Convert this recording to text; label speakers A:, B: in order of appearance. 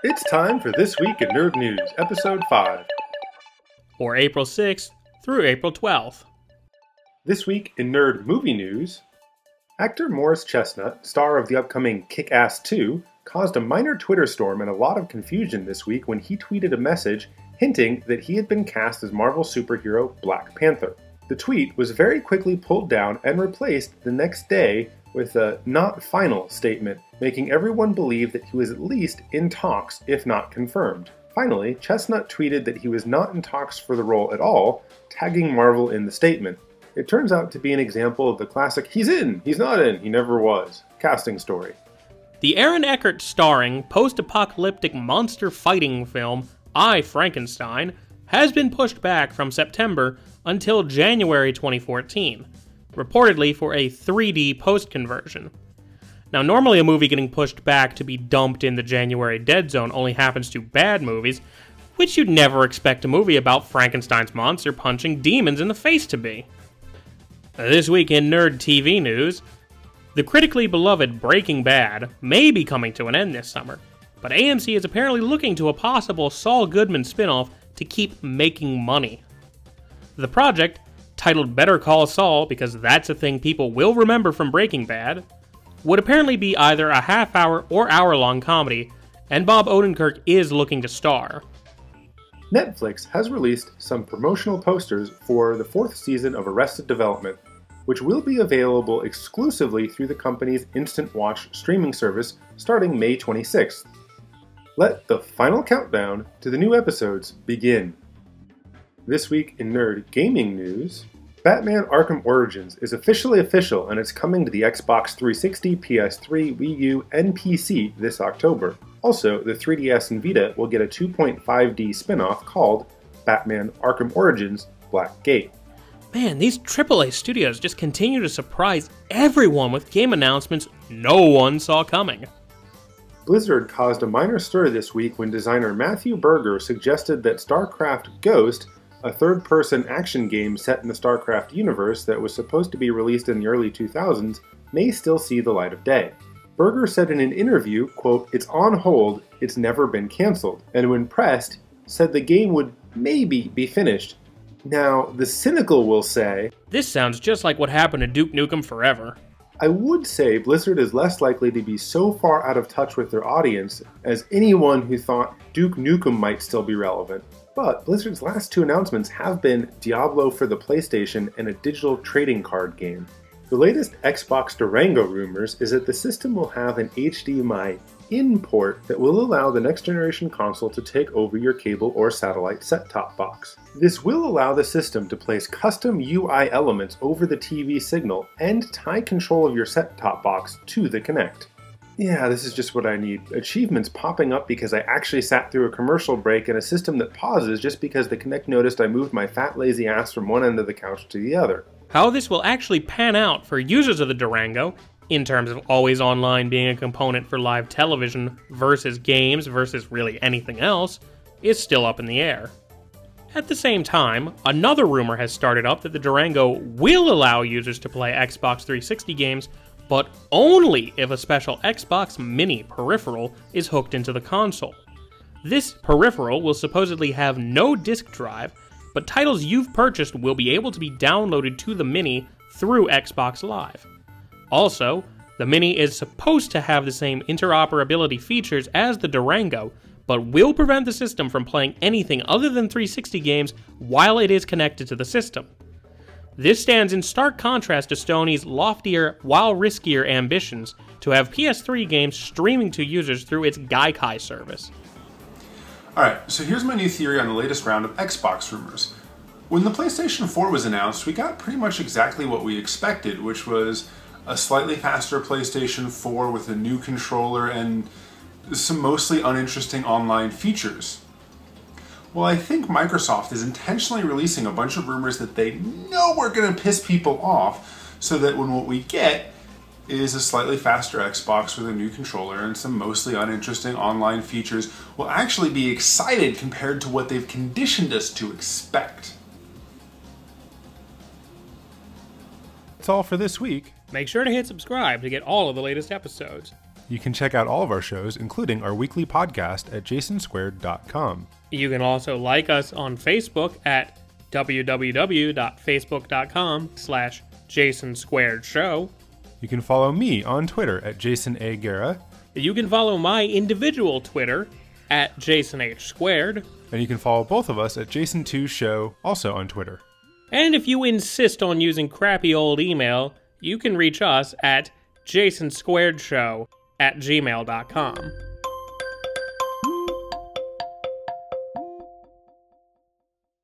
A: It's time for This Week in Nerd News, Episode 5.
B: Or April 6th through April 12th.
A: This week in Nerd Movie News, actor Morris Chestnut, star of the upcoming Kick-Ass 2, caused a minor Twitter storm and a lot of confusion this week when he tweeted a message hinting that he had been cast as Marvel superhero Black Panther. The tweet was very quickly pulled down and replaced the next day with a "not final" statement, making everyone believe that he was at least in talks, if not confirmed. Finally, Chestnut tweeted that he was not in talks for the role at all, tagging Marvel in the statement. It turns out to be an example of the classic "he's in, he's not in, he never was" casting story.
B: The Aaron Eckhart starring post-apocalyptic monster fighting film I, Frankenstein has been pushed back from September until January 2014, reportedly for a 3D post-conversion. Now, normally a movie getting pushed back to be dumped in the January dead zone only happens to bad movies, which you'd never expect a movie about Frankenstein's monster punching demons in the face to be. This week in Nerd TV news, the critically beloved Breaking Bad may be coming to an end this summer, but AMC is apparently looking to a possible Saul Goodman spin-off to keep making money. The project, titled Better Call Saul because that's a thing people will remember from Breaking Bad, would apparently be either a half-hour or hour-long comedy, and Bob Odenkirk is looking to star.
A: Netflix has released some promotional posters for the 4th season of Arrested Development, which will be available exclusively through the company's Instant Watch streaming service starting May 26th. Let the final countdown to the new episodes begin. This week in Nerd Gaming News, Batman Arkham Origins is officially official and it's coming to the Xbox 360, PS3, Wii U, and PC this October. Also, the 3DS and Vita will get a 2.5D spin-off called Batman Arkham Origins Black Gate.
B: Man, these AAA studios just continue to surprise everyone with game announcements no one saw coming.
A: Blizzard caused a minor stir this week when designer Matthew Berger suggested that StarCraft Ghost, a third-person action game set in the StarCraft universe that was supposed to be released in the early 2000s, may still see the light of day. Berger said in an interview, quote, "It's on hold, it's never been cancelled," and when pressed, said the game would maybe be finished. Now, the cynical will say,
B: "This sounds just like what happened to Duke Nukem Forever."
A: I would say Blizzard is less likely to be so far out of touch with their audience as anyone who thought Duke Nukem might still be relevant. But Blizzard's last 2 announcements have been Diablo for the PlayStation and a digital trading card game. The latest Xbox Durango rumors is that the system will have an HDMI in port that will allow the next generation console to take over your cable or satellite set-top box. This will allow the system to place custom UI elements over the TV signal and tie control of your set-top box to the Kinect. Yeah, this is just what I need. Achievements popping up because I actually sat through a commercial break and a system that pauses just because the Kinect noticed I moved my fat lazy ass from one end of the couch to the other.
B: How this will actually pan out for users of the Durango, in terms of always online being a component for live television versus games versus really anything else, is still up in the air. At the same time, another rumor has started up that the Durango will allow users to play Xbox 360 games, but only if a special Xbox Mini peripheral is hooked into the console. This peripheral will supposedly have no disk drive, but titles you've purchased will be able to be downloaded to the Mini through Xbox Live. Also, the Mini is supposed to have the same interoperability features as the Durango, but will prevent the system from playing anything other than 360 games while it is connected to the system. This stands in stark contrast to Sony's loftier, while riskier ambitions to have PS3 games streaming to users through its Gaikai service.
C: Alright, so here's my new theory on the latest round of Xbox rumors. When the PlayStation 4 was announced, we got pretty much exactly what we expected, which was a slightly faster PlayStation 4 with a new controller and some mostly uninteresting online features. Well, I think Microsoft is intentionally releasing a bunch of rumors that they know are going to piss people off, so that when what we get is a slightly faster Xbox with a new controller and some mostly uninteresting online features, we'll actually be excited compared to what they've conditioned us to expect.
A: That's all for this week.
B: Make sure to hit subscribe to get all of the latest episodes.
C: You can check out all of our shows, including our weekly podcast at jasonsquared.com.
B: You can also like us on Facebook at www.facebook.com/JasonSquaredShow.
C: You can follow me on Twitter at Jason A. Guerra.
B: You can follow my individual Twitter at JasonH2.
C: And you can follow both of us at Jason2Show, also on Twitter.
B: And if you insist on using crappy old email, you can reach us at jasonsquaredshow@gmail.com.